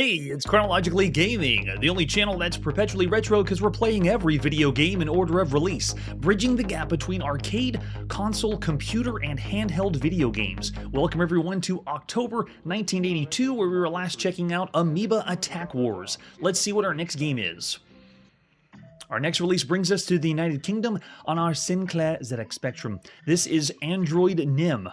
Hey, it's Chronologically Gaming, the only channel that's perpetually retro because we're playing every video game in order of release, bridging the gap between arcade, console, computer, and handheld video games. Welcome everyone to October 1982, where we were last checking out Amoeba Attack Wars. Let's see what our next game is. Our next release brings us to the United Kingdom on our Sinclair ZX Spectrum. This is Android Nim.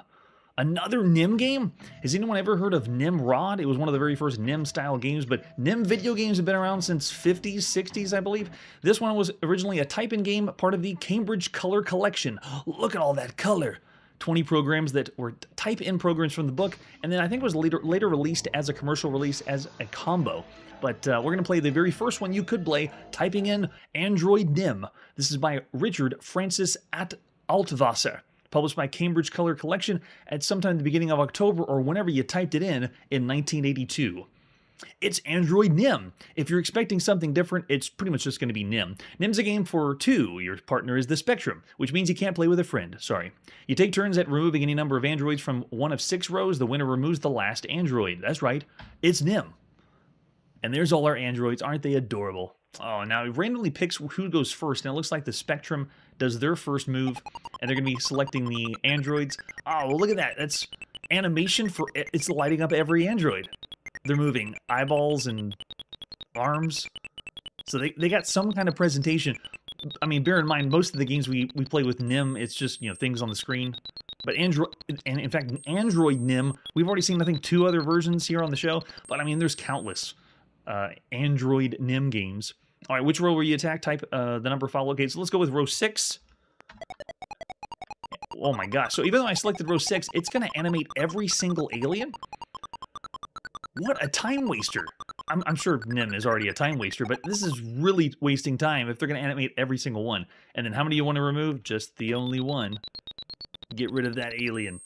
Another Nim game? Has anyone ever heard of Nimrod? It was one of the very first Nim-style games, but Nim video games have been around since 50s, 60s, I believe. This one was originally a type-in game, part of the Cambridge Color Collection. Look at all that color! 20 programs that were type-in programs from the book, and then I think it was later released as a commercial release as a combo. But we're going to play the very first one you could play, typing in Android Nim. This is by Richard Francis Altwasser. Published by Cambridge Color Collection at sometime in the beginning of October or whenever you typed it in 1982. It's Android Nim. If you're expecting something different, it's pretty much just going to be Nim. Nim's a game for two. Your partner is the Spectrum, which means you can't play with a friend. Sorry. You take turns at removing any number of androids from one of 6 rows. The winner removes the last android. That's right. It's Nim. And there's all our androids. Aren't they adorable? Oh, now it randomly picks who goes first, and it looks like the Spectrum does their first move, and they're going to be selecting the androids. Oh, well, look at that. That's animation for it's lighting up every android. They're moving eyeballs and arms. So they got some kind of presentation. I mean, bear in mind, most of the games we play with Nim, it's just, you know, things on the screen. But Android, and in fact, Android Nim, we've already seen, I think, 2 other versions here on the show. But, I mean, there's countless Android Nim games. All right, which row were you attacked? Type the number file. Okay, so let's go with row 6. Oh my gosh. So even though I selected row 6, it's going to animate every single alien? What a time waster. I'm sure Nim is already a time waster, but this is really wasting time if they're going to animate every single one. And then how many do you want to remove? Just the only one. Get rid of that alien.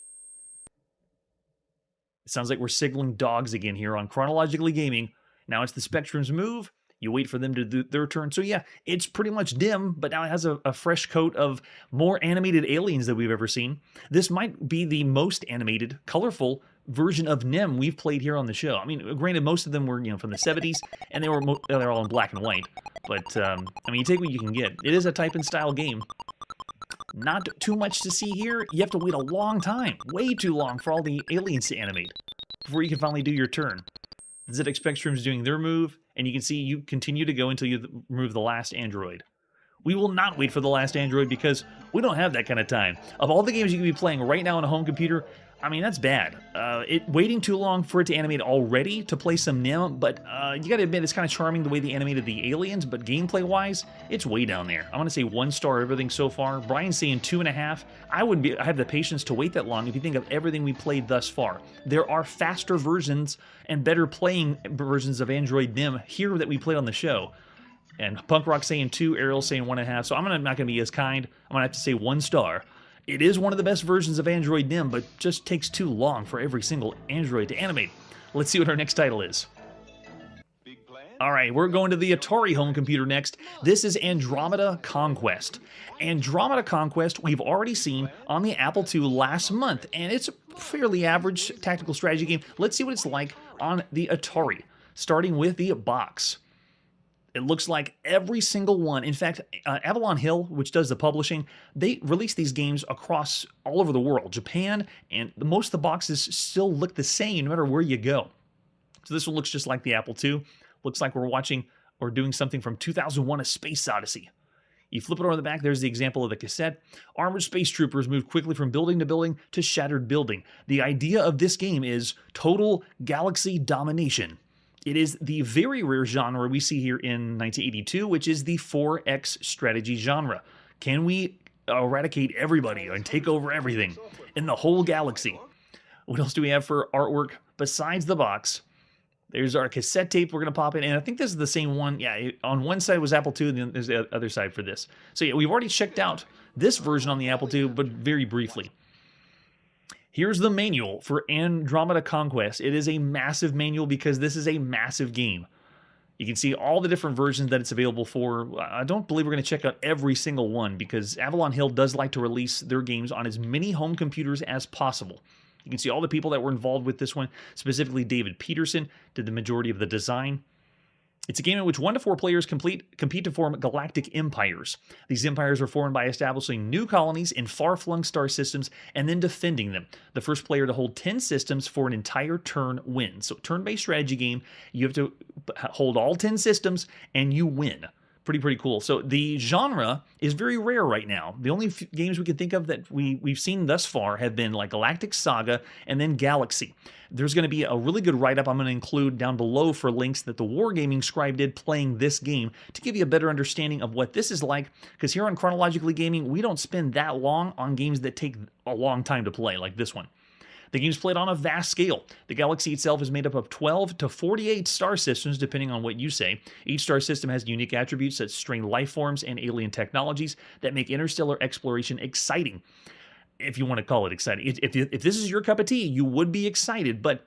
It sounds like we're signaling dogs again here on Chronologically Gaming. Now it's the Spectrum's move. You wait for them to do their turn. So yeah, it's pretty much Dim, but now it has a fresh coat of more animated aliens that we've ever seen. This might be the most animated, colorful version of Nim we've played here on the show. I mean, granted, most of them were, you know, from the 70s, and they're all in black and white. But, I mean, you take what you can get. It is a type-in style game. Not too much to see here. You have to wait a long time, way too long, for all the aliens to animate before you can finally do your turn. The ZX Spectrum's doing their move, and you can see you continue to go until you remove the last android. We will not wait for the last android because we don't have that kind of time. Of all the games you can be playing right now on a home computer, I mean, that's bad. Waiting too long for it to animate already to play some Nim, but you gotta admit, it's kind of charming the way they animated the aliens, but gameplay-wise, it's way down there. I'm gonna say 1 star everything so far. Brian's saying 2.5. I have the patience to wait that long if you think of everything we played thus far. There are faster versions and better playing versions of Android Nim here that we played on the show. And Punk Rock saying 2, Ariel saying 1.5, so I'm not gonna be as kind. I'm gonna have to say 1 star. It is one of the best versions of Android Nim, but just takes too long for every single android to animate. Let's see what our next title is. Alright, we're going to the Atari home computer next. This is Andromeda Conquest. Andromeda Conquest we've already seen on the Apple II last month, and it's a fairly average tactical strategy game. Let's see what it's like on the Atari, starting with the box. It looks like every single one. In fact, Avalon Hill, which does the publishing, they release these games across all over the world. Japan, and most of the boxes still look the same no matter where you go. So this one looks just like the Apple II. Looks like we're watching or doing something from 2001: A Space Odyssey. You flip it over the back, there's the example of the cassette. Armored space troopers move quickly from building to building to shattered building. The idea of this game is total galaxy domination. It is the very rare genre we see here in 1982, which is the 4X strategy genre. Can we eradicate everybody and take over everything in the whole galaxy? What else do we have for artwork besides the box? There's our cassette tape we're going to pop in, and I think this is the same one. Yeah, on one side was Apple II, and then there's the other side for this. So yeah, we've already checked out this version on the Apple II, but very briefly. Here's the manual for Andromeda Conquest. It is a massive manual because this is a massive game. You can see all the different versions that it's available for. I don't believe we're going to check out every single one because Avalon Hill does like to release their games on as many home computers as possible. You can see all the people that were involved with this one. Specifically, David Peterson did the majority of the design. It's a game in which 1 to 4 players compete to form galactic empires. These empires are formed by establishing new colonies in far-flung star systems and then defending them. The first player to hold 10 systems for an entire turn wins. So turn-based strategy game, you have to hold all 10 systems and you win. Pretty cool. So the genre is very rare right now. The only games we can think of that we've seen thus far have been like Galactic Saga and then Galaxy. There's going to be a really good write-up I'm going to include down below for links that the Wargaming Scribe did playing this game to give you a better understanding of what this is like, because here on Chronologically Gaming, we don't spend that long on games that take a long time to play, like this one. The game's played on a vast scale. The galaxy itself is made up of 12 to 48 star systems, depending on what you say. Each star system has unique attributes that strain life forms and alien technologies that make interstellar exploration exciting. If you want to call it exciting. If this is your cup of tea, you would be excited, but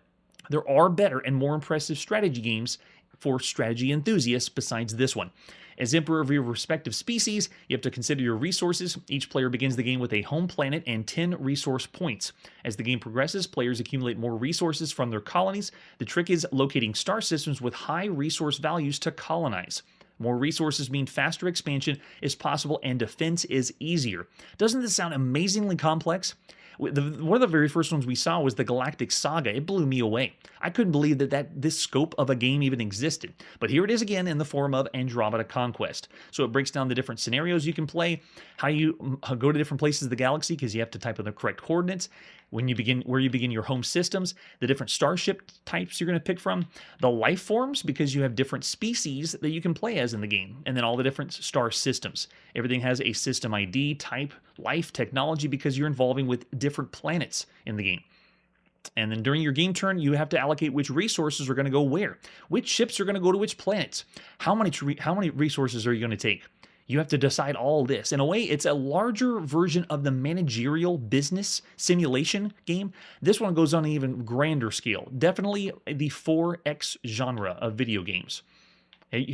there are better and more impressive strategy games for strategy enthusiasts besides this one. As Emperor of your respective species, you have to consider your resources. Each player begins the game with a home planet and 10 resource points. As the game progresses, players accumulate more resources from their colonies. The trick is locating star systems with high resource values to colonize. More resources mean faster expansion is possible and defense is easier. Doesn't this sound amazingly complex? One of the very first ones we saw was the Galactic Saga. It blew me away. I couldn't believe that this scope of a game even existed. But here it is again in the form of Andromeda Conquest. So it breaks down the different scenarios you can play, how you go to different places of the galaxy because you have to type in the correct coordinates, where you begin your home systems, the different starship types you're going to pick from, the life forms because you have different species that you can play as in the game, and then all the different star systems. Everything has a system ID, type, life, technology because you're involving with different planets in the game. And then during your game turn, you have to allocate which resources are going to go where, which ships are going to go to which planets, how many resources are you going to take. You have to decide all this. In a way, it's a larger version of the managerial business simulation game. This one goes on an even grander scale. Definitely the 4X genre of video games.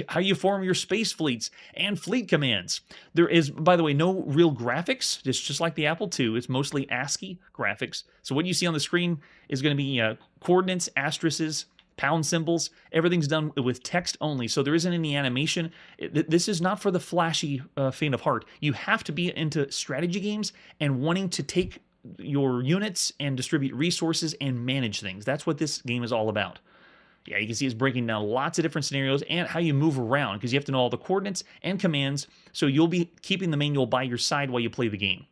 How you form your space fleets and fleet commands. There is, by the way, no real graphics. It's just like the Apple II. It's mostly ASCII graphics. So what you see on the screen is going to be coordinates, asterisks, pound symbols. Everything's done with text only, so there isn't any animation. This is not for the flashy faint of heart. You have to be into strategy games and wanting to take your units and distribute resources and manage things. That's what this game is all about. Yeah, you can see it's breaking down lots of different scenarios and how you move around because you have to know all the coordinates and commands, so you'll be keeping the manual by your side while you play the game.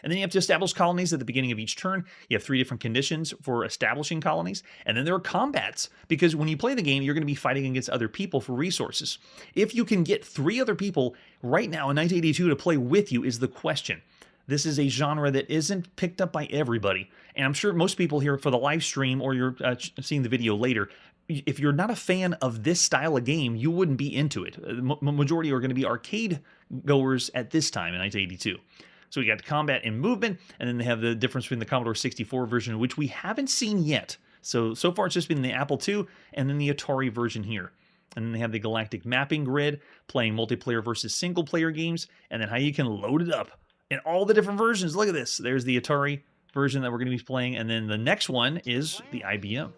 And then you have to establish colonies at the beginning of each turn. You have 3 different conditions for establishing colonies. And then there are combats, because when you play the game, you're going to be fighting against other people for resources. If you can get 3 other people right now in 1982 to play with you is the question. This is a genre that isn't picked up by everybody. And I'm sure most people here for the live stream or you're seeing the video later, if you're not a fan of this style of game, you wouldn't be into it. The majority are going to be arcade goers at this time in 1982. So we got combat and movement, and then they have the difference between the Commodore 64 version, which we haven't seen yet. So far it's just been the Apple II and then the Atari version here. And then they have the galactic mapping grid, playing multiplayer versus single-player games, and then how you can load it up in all the different versions. Look at this. There's the Atari version that we're going to be playing, and then the next one is the IBM.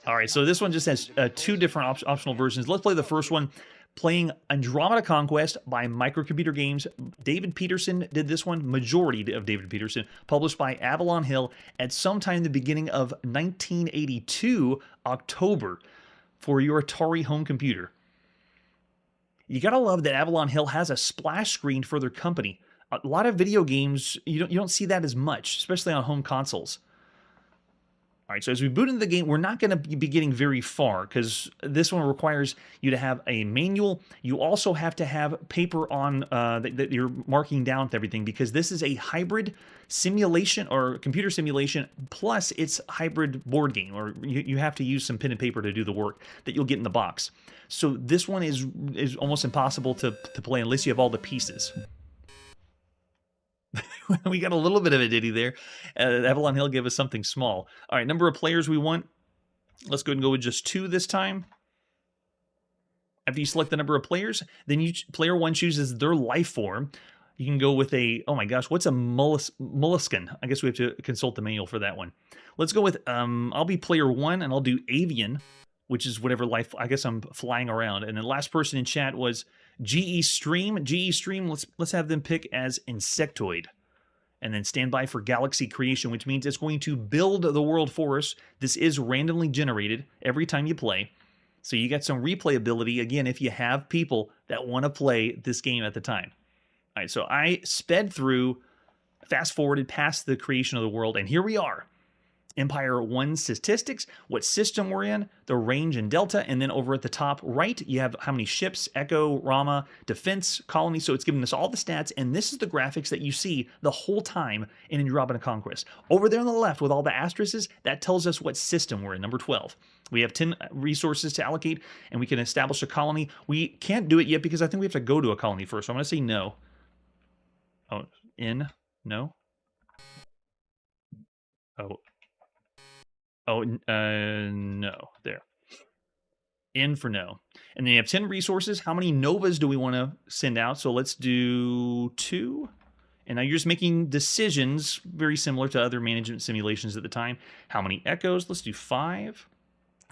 All right, so this one just has 2 different optional versions. Let's play the first one. Playing Andromeda Conquest by Microcomputer Games. David Peterson did this one, majority of David Peterson, published by Avalon Hill at sometime in the beginning of 1982, October, for your Atari home computer. You gotta love that Avalon Hill has a splash screen for their company. A lot of video games, you don't see that as much, especially on home consoles. All right, so as we boot into the game, we're not going to be getting very far because this one requires you to have a manual. You also have to have paper on that you're marking down with everything because this is a hybrid simulation or computer simulation, plus it's a hybrid board game, or you have to use some pen and paper to do the work that you'll get in the box. So this one is almost impossible to play unless you have all the pieces. We got a little bit of a ditty there. Avalon Hill gave us something small. All right, number of players we want. Let's go ahead and go with just 2 this time. After you select the number of players, then player 1 chooses their life form. You can go with a, oh my gosh, what's a molluscan? I guess we have to consult the manual for that one. Let's go with, I'll be player 1, and I'll do avian, which is whatever life, I guess I'm flying around. And the last person in chat was GE Stream. GE Stream, let's have them pick as insectoid. And then stand by for galaxy creation, which means it's going to build the world for us. This is randomly generated every time you play. So you get some replayability, again, if you have people that want to play this game at the time. All right, so I sped through, fast-forwarded past the creation of the world, and here we are. Empire 1 statistics, what system we're in, the range and delta, and then over at the top right, you have how many ships, Echo, Rama, defense, colony, so it's giving us all the stats, and this is the graphics that you see the whole time in Andromeda Conquest. Over there on the left with all the asterisks, that tells us what system we're in, number 12. We have 10 resources to allocate, and we can establish a colony. We can't do it yet because I think we have to go to a colony first, so I'm going to say no. Oh, no. No. There. In for no. And then you have 10 resources. How many novas do we want to send out? So let's do 2. And now you're just making decisions very similar to other management simulations at the time. How many echoes? Let's do 5.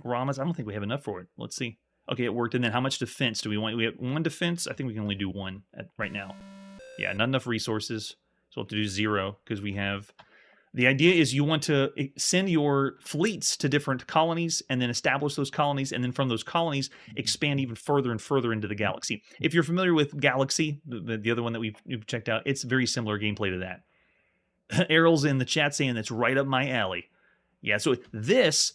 Ramas, I don't think we have enough for it. Let's see. Okay, it worked. And then how much defense do we want? We have 1 defense. I think we can only do 1 right now. Yeah, not enough resources. So we'll have to do 0 because we have... The idea is you want to send your fleets to different colonies and then establish those colonies, and then from those colonies expand even further and further into the galaxy. If you're familiar with Galaxy, the other one that we've checked out, it's very similar gameplay to that. Errol's in the chat saying that's right up my alley. Yeah, so this,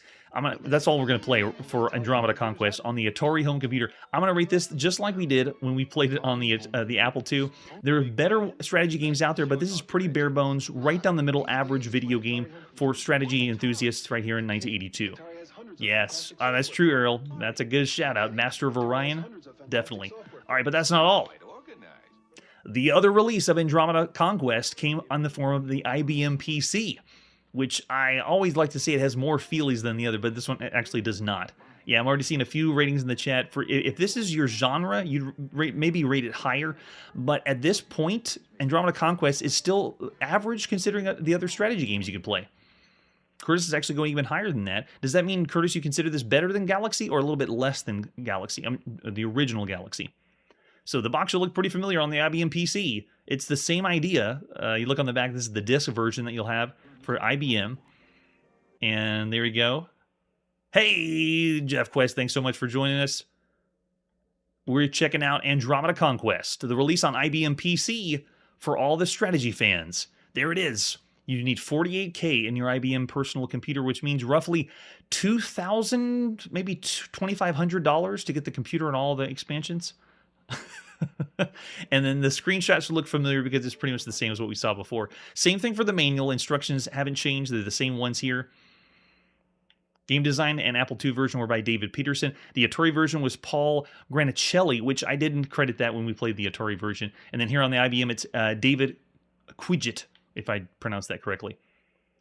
that's all we're going to play for Andromeda Conquest on the Atari home computer. I'm going to rate this just like we did when we played it on the Apple II. There are better strategy games out there, but this is pretty bare bones, right down the middle average video game for strategy enthusiasts right here in 1982. Yes, that's true, Errol. That's a good shout-out. Master of Orion, definitely. All right, but that's not all. The other release of Andromeda Conquest came on the form of the IBM PC, which I always like to say it has more feelies than the other, but this one actually does not. Yeah, I'm already seeing a few ratings in the chat. For if this is your genre, you'd maybe rate it higher, but at this point, Andromeda Conquest is still average considering the other strategy games you could play. Curtis is actually going even higher than that. Does that mean, Curtis, you consider this better than Galaxy or a little bit less than Galaxy? The original Galaxy. So the box will look pretty familiar on the IBM PC. It's the same idea. You look on the back, this is the disc version that you'll have for IBM. And there you go. Hey, Jeff Quest, thanks so much for joining us. We're checking out Andromeda Conquest, the release on IBM PC for all the strategy fans. There it is. You need 48K in your IBM personal computer, which means roughly $2,000, maybe $2,500 to get the computer and all the expansions. And then the screenshots look familiar because it's pretty much the same as what we saw before. Same thing for the manual. Instructions haven't changed. They're the same ones here. Game design and Apple II version were by David Peterson. The Atari version was Paul Granicelli, which I didn't credit that when we played the Atari version. And then here on the IBM, it's David Quigit, if I pronounced that correctly.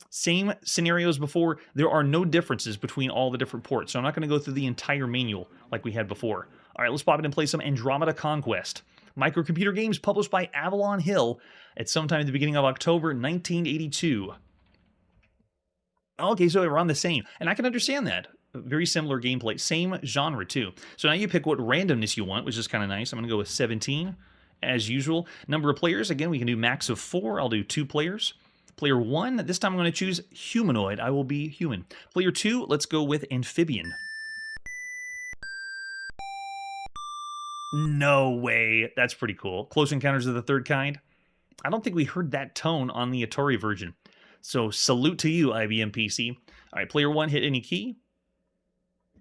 Same scenarios before. There are no differences between all the different ports, so I'm not going to go through the entire manual like we had before. All right, let's pop in and play some Andromeda Conquest. Microcomputer games published by Avalon Hill at sometime at the beginning of October 1982. Okay, so we're on the same. And I can understand that. Very similar gameplay. Same genre, too. So now you pick what randomness you want, which is kind of nice. I'm going to go with 17, as usual. Number of players, again, we can do max of 4. I'll do 2 players. Player 1, this time I'm going to choose humanoid. I will be human. Player 2, let's go with amphibian. No way. That's pretty cool. Close Encounters of the Third Kind. I don't think we heard that tone on the Atari version. So salute to you, IBM PC. All right, player 1, hit any key.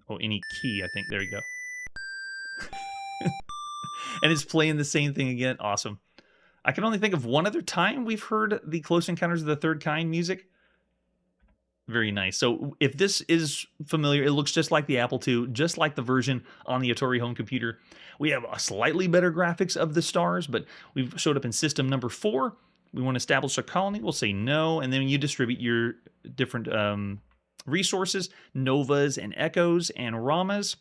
Oh, any key, I think. There you go. And it's playing the same thing again. Awesome. I can only think of one other time we've heard the Close Encounters of the Third Kind music. Very nice. So if this is familiar, it looks just like the Apple II, just like the version on the Atari home computer. We have a slightly better graphics of the stars, but we've showed up in system number 4. We want to establish a colony. We'll say no, and then you distribute your different resources, novas and echoes and ramas.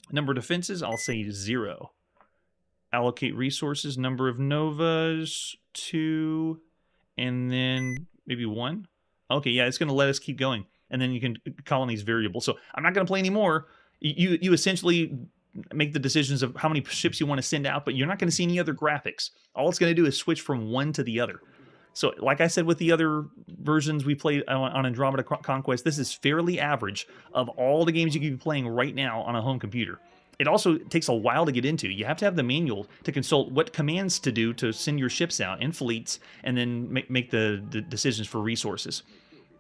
Number of defenses, I'll say 0. allocate resources, number of novas, 2, and then maybe 1. Okay, yeah, it's going to let us keep going. And then you can colonies variable. So I'm not going to play anymore. You essentially make the decisions of how many ships you want to send out, but you're not going to see any other graphics. All it's going to do is switch from one to the other. So like I said with the other versions we played on Andromeda Conquest, this is fairly average of all the games you can be playing right now on a home computer. It also takes a while to get into. You have to have the manual to consult what commands to do to send your ships out in fleets and then make the decisions for resources.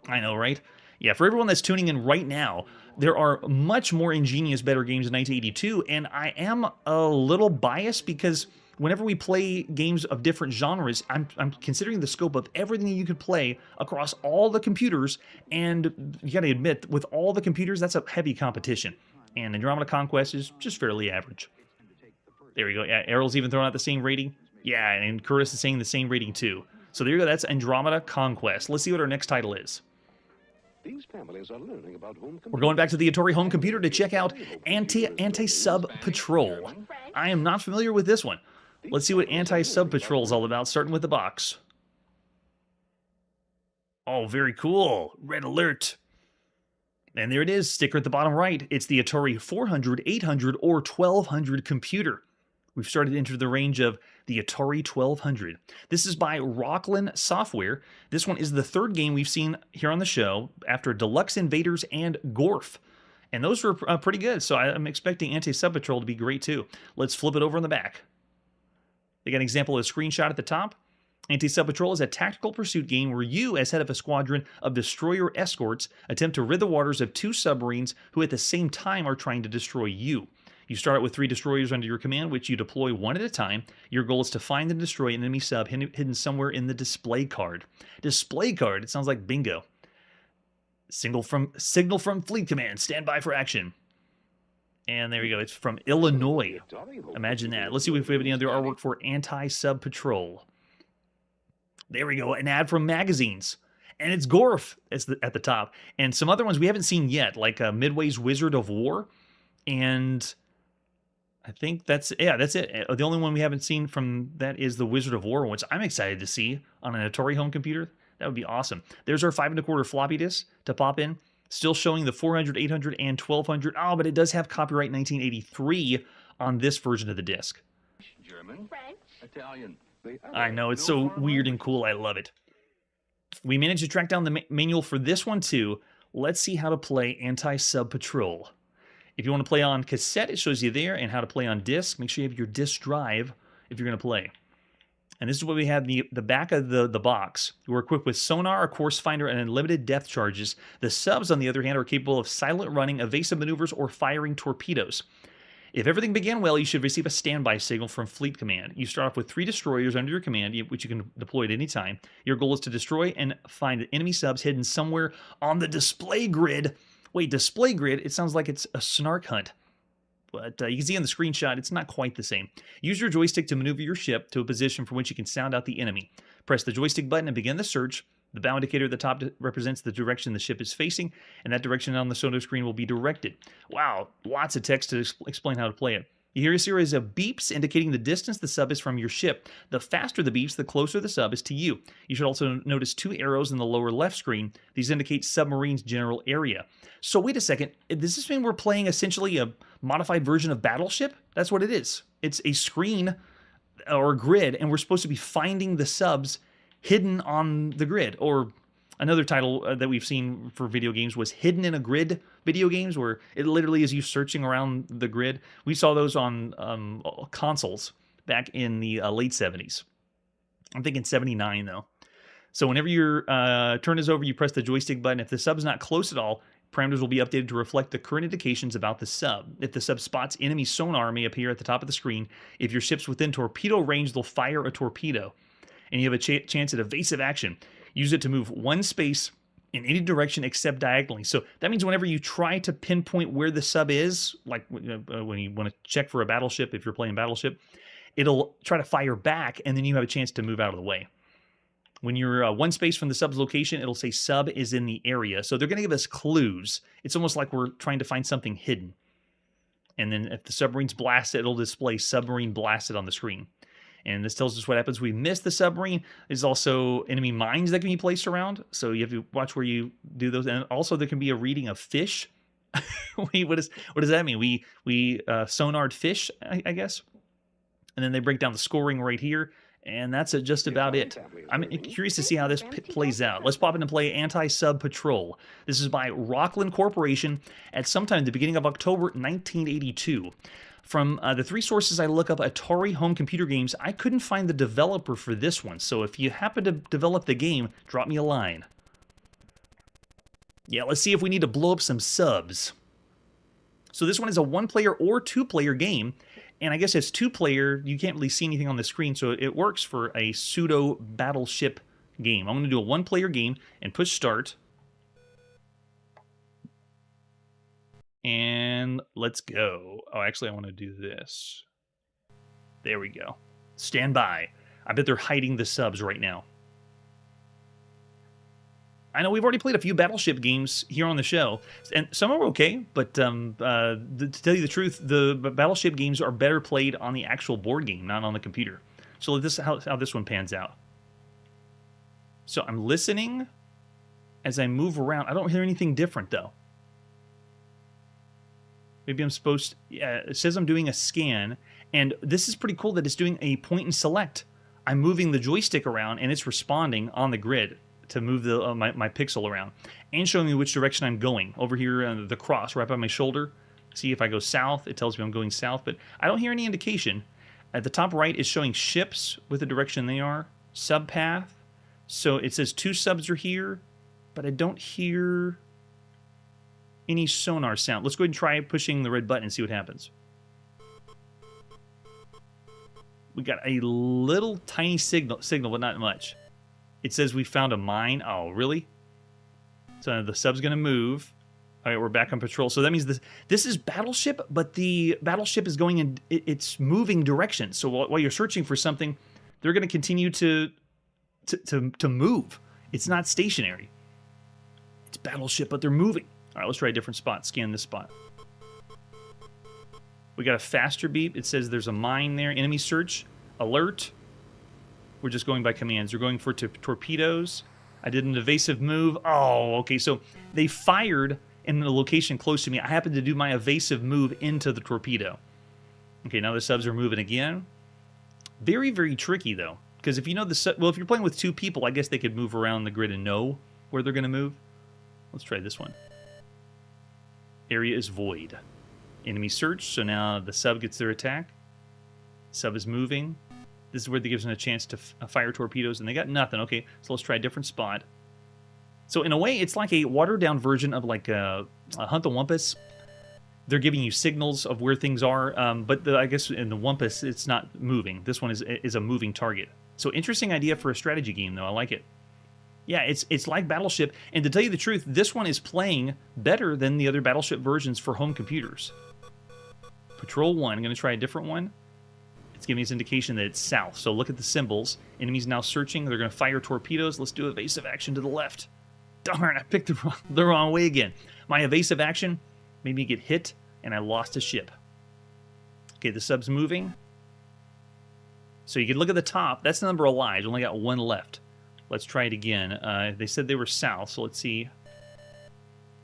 I know, right? Yeah, for everyone that's tuning in right now, there are much more ingenious, better games in 1982, and I am a little biased because whenever we play games of different genres, I'm considering the scope of everything you could play across all the computers, and you gotta admit, with all the computers, that's a heavy competition. And Andromeda Conquest is just fairly average. There we go. Yeah, Errol's even throwing out the same rating. Yeah, and Curtis is saying the same rating too. So there you go. That's Andromeda Conquest. Let's see what our next title is. These families are learning about home We're going back to the Atari home computer to check out Anti-Sub Patrol. I am not familiar with this one. Let's see what Anti-Sub Patrol is all about, starting with the box. Oh, very cool. Red alert. And there it is, sticker at the bottom right. It's the Atari 400, 800, or 1200 computer. We've started to enter the range of the Atari 1200. This is by Rockland Software. This one is the third game we've seen here on the show after Deluxe Invaders and Gorf. And those were pretty good, so I'm expecting Anti-Sub Patrol to be great too. Let's flip it over on the back. They got an example of a screenshot at the top. Anti-Sub Patrol is a tactical pursuit game where you, as head of a squadron of destroyer escorts, attempt to rid the waters of 2 submarines who at the same time are trying to destroy you. You start out with 3 destroyers under your command, which you deploy one at a time. Your goal is to find and destroy an enemy sub hidden somewhere in the display card. Display card, it sounds like bingo. Signal from Fleet Command, stand by for action. And there we go, it's from Illinois. Imagine that. Let's see if we have any other artwork for Anti-Sub Patrol. There we go, an ad from magazines. And it's Gorf at the top. And some other ones we haven't seen yet, like Midway's Wizard of War. And I think that's it. The only one we haven't seen from that is the Wizard of War, which I'm excited to see on an Atari home computer. That would be awesome. There's our 5 1/4 floppy disk to pop in. Still showing the 400, 800, and 1200. Oh, but it does have copyright 1983 on this version of the disc. German, French, Italian. I know, it's so weird and cool. I love it. We managed to track down the manual for this one too. Let's see how to play Anti-Sub Patrol. If you want to play on cassette, it shows you there, and how to play on disc. Make sure you have your disc drive if you're going to play. And this is what we have in the back of the box. We're equipped with sonar, a course finder, and unlimited depth charges. The subs, on the other hand, are capable of silent running, evasive maneuvers, or firing torpedoes. If everything began well, you should receive a standby signal from Fleet Command. You start off with 3 destroyers under your command, which you can deploy at any time. Your goal is to destroy and find enemy subs hidden somewhere on the display grid. Wait, display grid? It sounds like it's a snark hunt. But you can see on the screenshot, it's not quite the same. Use your joystick to maneuver your ship to a position from which you can sound out the enemy. Press the joystick button and begin the search. The bow indicator at the top represents the direction the ship is facing, and that direction on the sonar screen will be directed. Wow, lots of text to explain how to play it. You hear a series of beeps indicating the distance the sub is from your ship. The faster the beeps, the closer the sub is to you. You should also notice 2 arrows in the lower left screen. These indicate submarine's general area. So wait a second, does this mean we're playing essentially a modified version of Battleship? That's what it is. It's a screen or a grid, and we're supposed to be finding the subs hidden on the grid. Or another title that we've seen for video games was Hidden in a Grid video games, where it literally is you searching around the grid. We saw those on consoles back in the late 70s. I'm thinking 79, though. So whenever your turn is over, you press the joystick button. If the sub's not close at all, parameters will be updated to reflect the current indications about the sub. If the sub spots enemy sonar, may appear at the top of the screen. If your ship's within torpedo range, they'll fire a torpedo. And you have a chance at evasive action. Use it to move 1 space in any direction except diagonally. So that means whenever you try to pinpoint where the sub is, like when you want to check for a battleship, if you're playing Battleship, it'll try to fire back, and then you have a chance to move out of the way. When you're 1 space from the sub's location, it'll say sub is in the area. So they're going to give us clues. It's almost like we're trying to find something hidden. And then if the submarine's blasted, it'll display submarine blasted on the screen. And this tells us what happens. We miss the submarine. There's also enemy mines that can be placed around. So you have to watch where you do those. And also there can be a reading of fish. Wait, what does that mean? We sonared fish, I guess. And then they break down the scoring right here. And that's just about it. I'm curious to see how this plays out. Let's pop in and play Anti-Sub Patrol. This is by Rockland Corporation at sometime at the beginning of October 1982. From the three sources I look up, Atari home computer games, I couldn't find the developer for this one. So if you happen to develop the game, drop me a line. Yeah, let's see if we need to blow up some subs. So this one is a one-player or two-player game. And I guess it's two-player, you can't really see anything on the screen, so it works for a pseudo Battleship game. I'm going to do a one-player game and push start. And let's go. Oh, actually, I want to do this. There we go. Stand by. I bet they're hiding the subs right now. I know we've already played a few Battleship games here on the show, and some are okay, but to tell you the truth, the Battleship games are better played on the actual board game, not on the computer. So this is how this one pans out. So I'm listening as I move around. I don't hear anything different, though. Maybe I'm supposed to... Yeah, it says I'm doing a scan, and this is pretty cool that it's doing a point and select. I'm moving the joystick around, and it's responding on the grid to move the my pixel around and showing me which direction I'm going. Over here, the cross right by my shoulder. See if I go south, it tells me I'm going south, but I don't hear any indication. At the top right is showing ships with the direction they are. Subpath. So it says 2 subs are here, but I don't hear any sonar sound. Let's go ahead and try pushing the red button and see what happens. We got a little tiny signal, but not much. It says we found a mine. Oh, really? So the sub's going to move. All right, we're back on patrol. So that means this is Battleship, but the Battleship is going in it's moving directions. So while you're searching for something, they're going to continue to move. It's not stationary. It's Battleship, but they're moving. All right, let's try a different spot. Scan this spot. We got a faster beep. It says there's a mine there. Enemy search. Alert. We're just going by commands. We're going for torpedoes. I did an evasive move. Oh, okay. So they fired in the location close to me. I happened to do my evasive move into the torpedo. Okay, now the subs are moving again. Very, very tricky, though. Because if you know well, if you're playing with 2 people, I guess they could move around the grid and know where they're going to move. Let's try this one. Area is void. Enemy search. So now the sub gets their attack. Sub is moving. This is where they gives them a chance to fire torpedoes, and they got nothing. Okay, so let's try a different spot. So in a way, it's like a watered-down version of like a Hunt the Wumpus. They're giving you signals of where things are, but I guess in the Wumpus, it's not moving. This one is a moving target. So interesting idea for a strategy game, though. I like it. Yeah, it's like Battleship, and to tell you the truth, this one is playing better than the other Battleship versions for home computers. Patrol 1, I'm going to try a different one. It's giving us indication that it's south. So look at the symbols. Enemies now searching. They're going to fire torpedoes. Let's do evasive action to the left. Darn, I picked the wrong way again. My evasive action made me get hit, and I lost a ship. Okay, the sub's moving. So you can look at the top. That's the number of lives. Only got 1 left. Let's try it again. They said they were south, so let's see.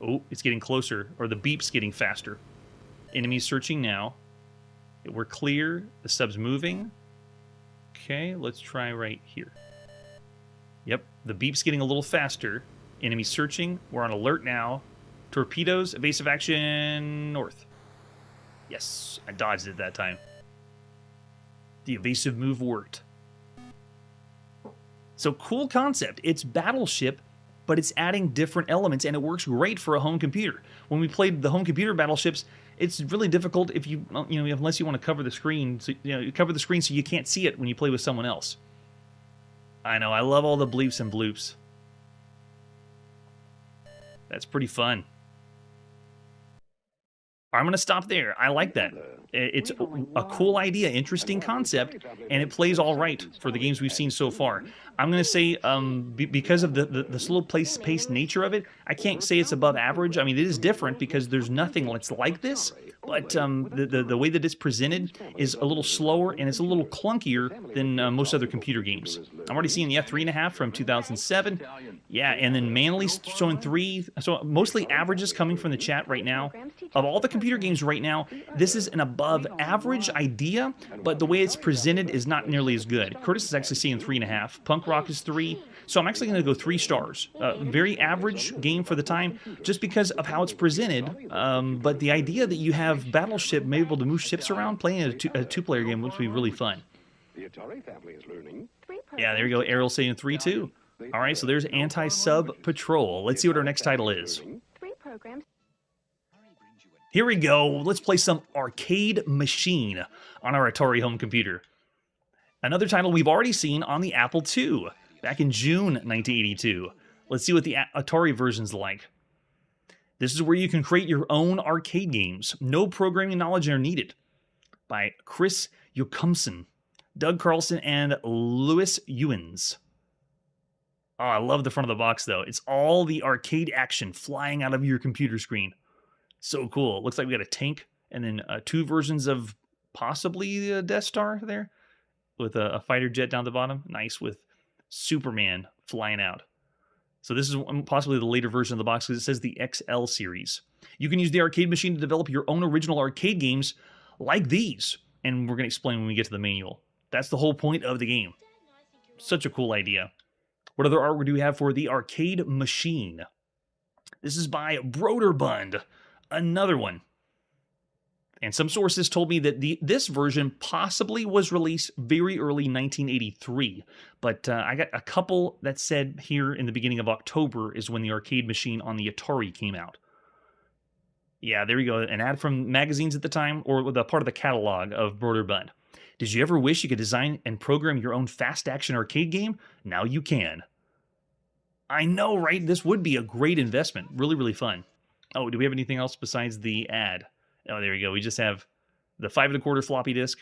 Oh, it's getting closer, or the beep's getting faster. Enemies searching now. We're clear. The sub's moving. Okay, let's try right here. Yep, the beep's getting a little faster. Enemy searching. We're on alert now. Torpedoes, evasive action, north. Yes, I dodged it that time. The evasive move worked. So cool concept. It's Battleship, but it's adding different elements, and it works great for a home computer. When we played the home computer Battleships, it's really difficult if you know, unless you want to cover the screen. So, you cover the screen so you can't see it when you play with someone else. I know, I love all the bleeps and bloops. That's pretty fun. I'm going to stop there. I like that. It's a cool idea, interesting concept, and it plays all right for the games we've seen so far. I'm going to say, because of the slow paced nature of it, I can't say it's above average. I mean, it is different because there's nothing that's like this, but the way that it's presented is a little slower and it's a little clunkier than most other computer games. I'm already seeing the 3.5 from 2007. Yeah, and then Manly showing 3. So mostly averages coming from the chat right now. Of all the computer games right now, this is an above average idea, but the way it's presented is not nearly as good. Curtis is actually seeing 3.5. Punk Rock is 3. So I'm actually going to go 3 stars. Very average game for the time, just because of how it's presented. But the idea that you have Battleship able to move ships around, playing a two-player game would be really fun. The Atari family is learning. Yeah, there you go. Errol saying 3 too. All right, so there's Anti-Sub Patrol. Let's see what our next title is. 3 programs. Here we go. Let's play some Arcade Machine on our Atari home computer. Another title we've already seen on the Apple II back in June 1982. Let's see what the Atari version's like. This is where you can create your own arcade games. No programming knowledge are needed. By Chris Jokumsen, Doug Carlson, and Louis Ewens. Oh, I love the front of the box, though. It's all the arcade action flying out of your computer screen. So cool. Looks like we got a tank and then 2 versions of possibly a Death Star there with a fighter jet down the bottom. Nice, with Superman flying out. So this is possibly the later version of the box because it says the XL series. You can use the arcade machine to develop your own original arcade games like these. And we're going to explain when we get to the manual. That's the whole point of the game. Such a cool idea. What other artwork do we have for the arcade machine? This is by Broderbund. Another one. And some sources told me that this version possibly was released very early 1983. But I got a couple that said here in the beginning of October is when the arcade machine on the Atari came out. Yeah, there you go. An ad from magazines at the time, or the part of the catalog of Broderbund. Did you ever wish you could design and program your own fast-action arcade game? Now you can. I know, right? This would be a great investment. Really, really fun. Oh, do we have anything else besides the ad? Oh, there we go. We just have the 5 1/4 floppy disk.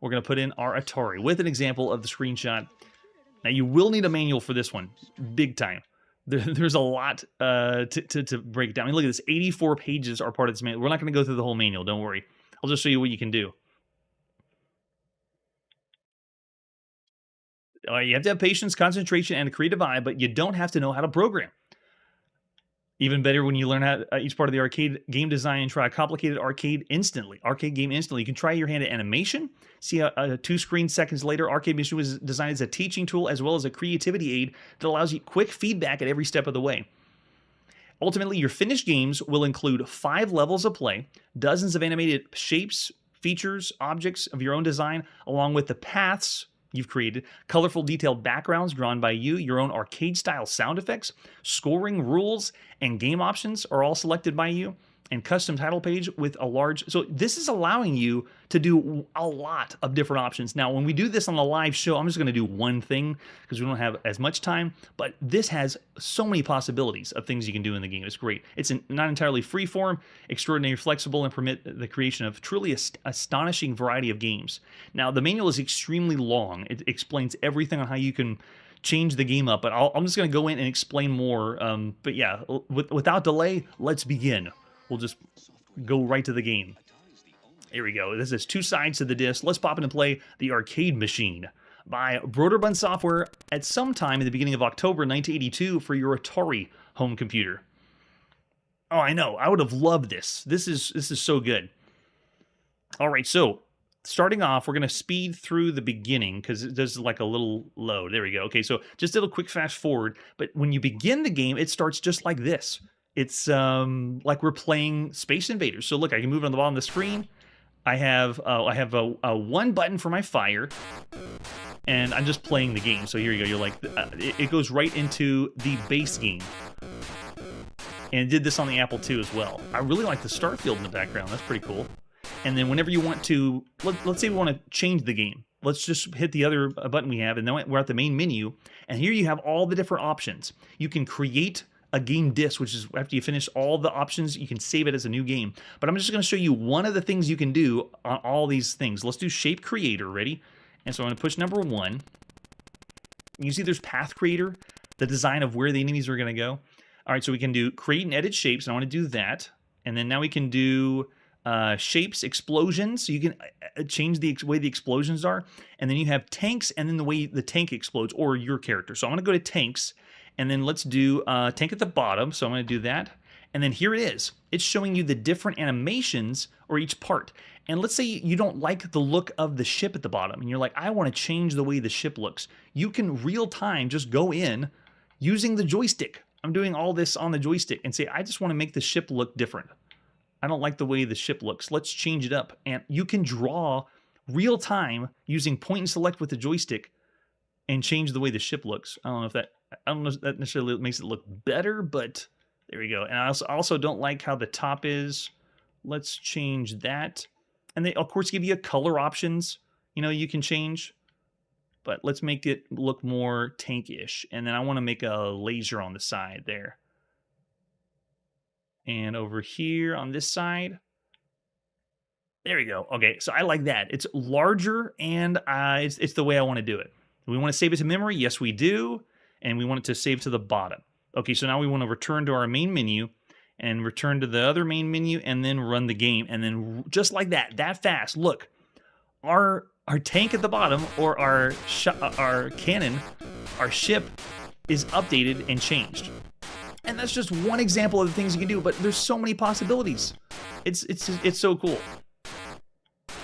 We're going to put in our Atari with an example of the screenshot. Now, you will need a manual for this one. Big time. There's a lot to break down. I mean, look at this. 84 pages are part of this manual. We're not going to go through the whole manual. Don't worry. I'll just show you what you can do. You have to have patience, concentration, and a creative eye, but you don't have to know how to program. Even better when you learn how each part of the arcade game design and try a complicated arcade game instantly. You can try your hand at animation. See 2 screen seconds later, Arcade Machine was designed as a teaching tool as well as a creativity aid that allows you quick feedback at every step of the way. Ultimately, your finished games will include 5 levels of play, dozens of animated shapes, features, objects of your own design, along with the paths you've created, colorful detailed backgrounds drawn by you, your own arcade-style sound effects, scoring rules, and game options are all selected by you, and custom title page with a large... So this is allowing you to do a lot of different options. Now, when we do this on the live show, I'm just going to do one thing because we don't have as much time, but this has so many possibilities of things you can do in the game. It's great. It's not entirely free-form, extraordinary, flexible, and permit the creation of truly astonishing variety of games. Now, the manual is extremely long. It explains everything on how you can change the game up, but I'm just going to go in and explain more. But yeah, without delay, let's begin. We'll just go right to the game. Here we go. This is 2 sides to the disc. Let's pop in and play the Arcade Machine by Broderbund Software at some time in the beginning of October 1982 for your Atari home computer. Oh, I know. I would have loved this. This is so good. All right, so starting off, we're going to speed through the beginning because there's like a little load. There we go. Okay, so just a little quick fast forward. But when you begin the game, it starts just like this. It's like we're playing Space Invaders. So look, I can move it on the bottom of the screen. I have a 1 button for my fire, and I'm just playing the game. So here you go. You're like, it goes right into the base game. And it did this on the Apple II as well. I really like the start field in the background. That's pretty cool. And then whenever you want to, let's say we want to change the game. Let's just hit the other button we have, and then we're at the main menu. And here you have all the different options. You can create a game disk, which is after you finish all the options, you can save it as a new game. But I'm just going to show you one of the things you can do on all these things. Let's do shape creator, ready? And so I'm going to push number 1. You see there's path creator, the design of where the enemies are going to go. All right, so we can do create and edit shapes, and I want to do that. And then now we can do shapes, explosions, so you can change the way the explosions are. And then you have tanks, and then the way the tank explodes, or your character. So I'm going to go to tanks, and then let's do tank at the bottom. So I'm going to do that. And then here it is. It's showing you the different animations or each part. And let's say you don't like the look of the ship at the bottom, and you're like, I want to change the way the ship looks. You can real time just go in using the joystick. I'm doing all this on the joystick and say, I just want to make the ship look different. I don't like the way the ship looks. Let's change it up. And you can draw real time using point and select with the joystick and change the way the ship looks. I don't know if that necessarily makes it look better, but there we go. And I also don't like how the top is. Let's change that. And they, of course, give you color options. You know, you can change. But let's make it look more tank-ish. And then I want to make a laser on the side there. And over here on this side. There we go. Okay, so I like that. It's larger, and it's the way I want to do it. We want to save it to memory? Yes, we do. And we want it to save to the bottom. Okay, so now we want to return to our main menu and return to the other main menu and then run the game. And then just like that, that fast, look, our tank at the bottom, or our cannon, our ship, is updated and changed. And that's just one example of the things you can do, but there's so many possibilities. It's so cool.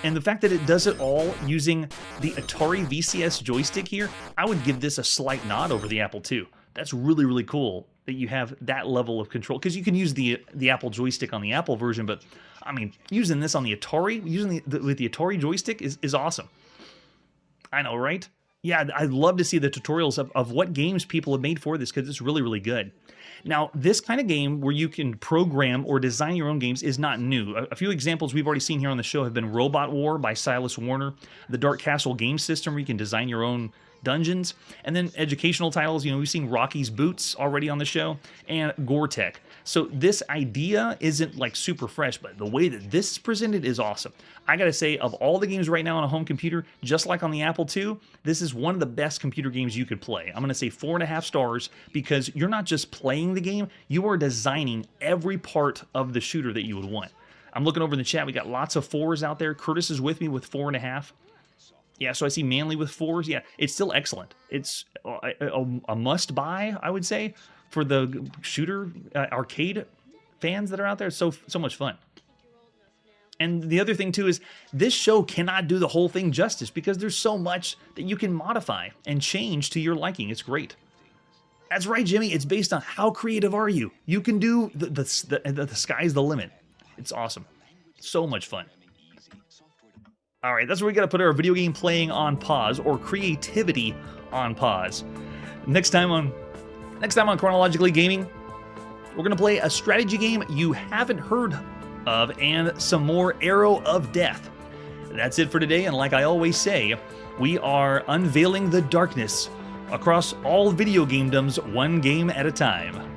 And the fact that it does it all using the Atari VCS joystick here, I would give this a slight nod over the Apple II. That's really, really cool that you have that level of control, because you can use the Apple joystick on the Apple version, but I mean, using this on the Atari, with the Atari joystick is awesome. I know, right? Yeah, I'd love to see the tutorials of what games people have made for this, because it's really, really good. Now, this kind of game where you can program or design your own games is not new. A few examples we've already seen here on the show have been Robot War by Silas Warner, the Dark Castle game system where you can design your own dungeons, and then educational titles. You know, we've seen Rocky's Boots already on the show, and Gore-Tech. So this idea isn't like super fresh, but the way that this is presented is awesome. I gotta say, of all the games right now on a home computer, just like on the Apple II, this is one of the best computer games you could play. I'm gonna say 4.5 stars, because you're not just playing the game, you are designing every part of the shooter that you would want. I'm looking over in the chat, we got lots of 4s out there. Curtis is with me with 4.5. Yeah, so I see Manly with 4s. Yeah, it's still excellent. It's a must-buy, I would say, for the shooter arcade fans that are out there. It's so much fun. And the other thing, too, is this show cannot do the whole thing justice, because there's so much that you can modify and change to your liking. It's great. That's right, Jimmy. It's based on how creative are you. You can do the sky's the limit. It's awesome. So much fun. All right, that's where we got to put our video game playing on pause, or creativity on pause. Next time on Chronologically Gaming, we're going to play a strategy game you haven't heard of and some more Arrow of Death. That's it for today, and like I always say, we are unveiling the darkness across all video gamedoms, one game at a time.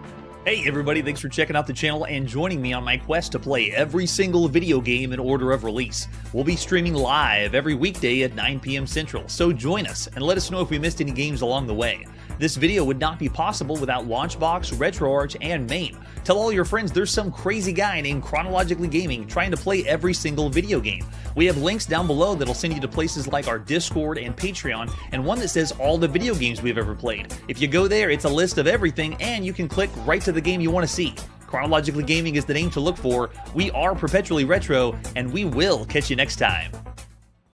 Hey everybody, thanks for checking out the channel and joining me on my quest to play every single video game in order of release. We'll be streaming live every weekday at 9 p.m. Central, so join us and let us know if we missed any games along the way. This video would not be possible without Launchbox, RetroArch, and MAME. Tell all your friends there's some crazy guy named Chronologically Gaming trying to play every single video game. We have links down below that'll send you to places like our Discord and Patreon, and one that says all the video games we've ever played. If you go there, it's a list of everything, and you can click right to the game you want to see. Chronologically Gaming is the name to look for. We are perpetually retro, and we will catch you next time.